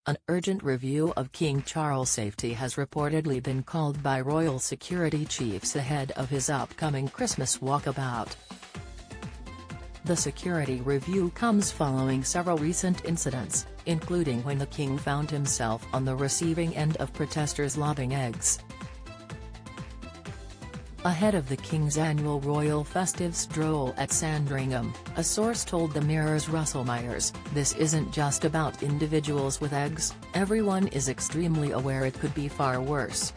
An urgent review of King Charles' safety has reportedly been called by royal security chiefs ahead of his upcoming Christmas walkabout. The security review comes following several recent incidents, including when the king found himself on the receiving end of protesters lobbing eggs. Ahead of the King's annual royal festive stroll at Sandringham, a source told the Mirror's Russell Myers, "This isn't just about individuals with eggs, everyone is extremely aware it could be far worse."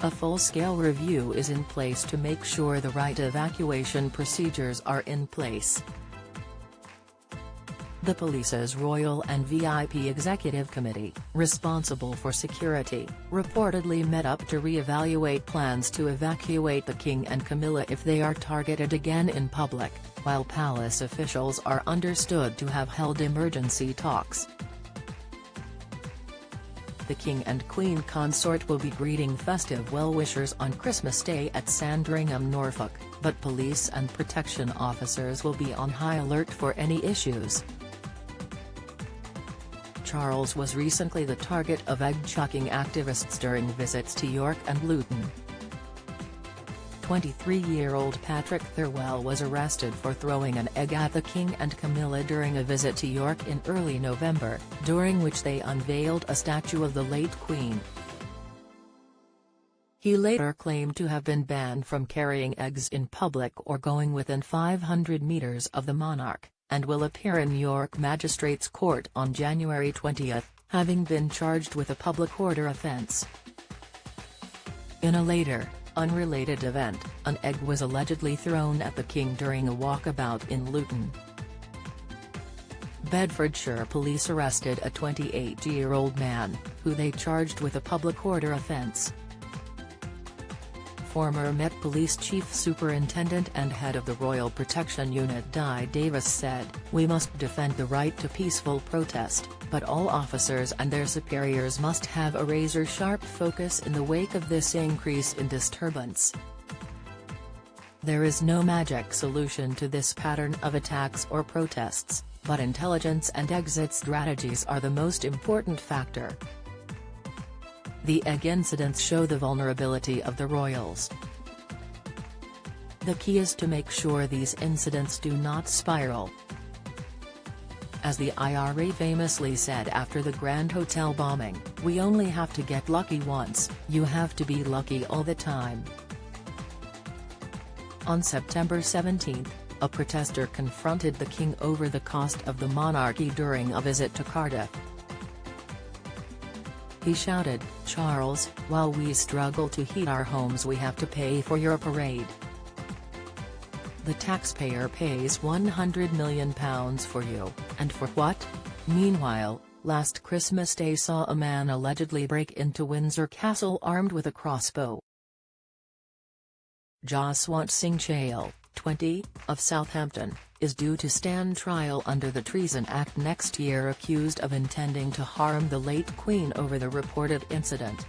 A full-scale review is in place to make sure the right evacuation procedures are in place. The police's Royal and VIP Executive Committee, responsible for security, reportedly met up to re-evaluate plans to evacuate the King and Camilla if they are targeted again in public, while palace officials are understood to have held emergency talks. The King and Queen consort will be greeting festive well-wishers on Christmas Day at Sandringham, Norfolk, but police and protection officers will be on high alert for any issues. Charles was recently the target of egg-chucking activists during visits to York and Luton. 23-year-old Patrick Thirlwell was arrested for throwing an egg at the King and Camilla during a visit to York in early November, during which they unveiled a statue of the late Queen. He later claimed to have been banned from carrying eggs in public or going within 500 meters of the monarch, and will appear in York Magistrates Court on January 20, having been charged with a public order offence. In a later, unrelated event, an egg was allegedly thrown at the King during a walkabout in Luton. Bedfordshire police arrested a 28-year-old man, who they charged with a public order offence. Former Met Police Chief Superintendent and head of the Royal Protection Unit Di Davis said, "We must defend the right to peaceful protest, but all officers and their superiors must have a razor-sharp focus in the wake of this increase in disturbance. There is no magic solution to this pattern of attacks or protests, but intelligence and exit strategies are the most important factor. The egg incidents show the vulnerability of the royals. The key is to make sure these incidents do not spiral." As the IRA famously said after the Grand Hotel bombing, "We only have to get lucky once, you have to be lucky all the time." On September 17, a protester confronted the King over the cost of the monarchy during a visit to Cardiff. He shouted, "Charles, while we struggle to heat our homes, we have to pay for your parade. The taxpayer pays £100 million for you, and for what?" Meanwhile, last Christmas Day saw a man allegedly break into Windsor Castle armed with a crossbow. Jaswant Singh Chahal, 20, of Southampton, is due to stand trial under the Treason Act next year, accused of intending to harm the late Queen over the reported incident.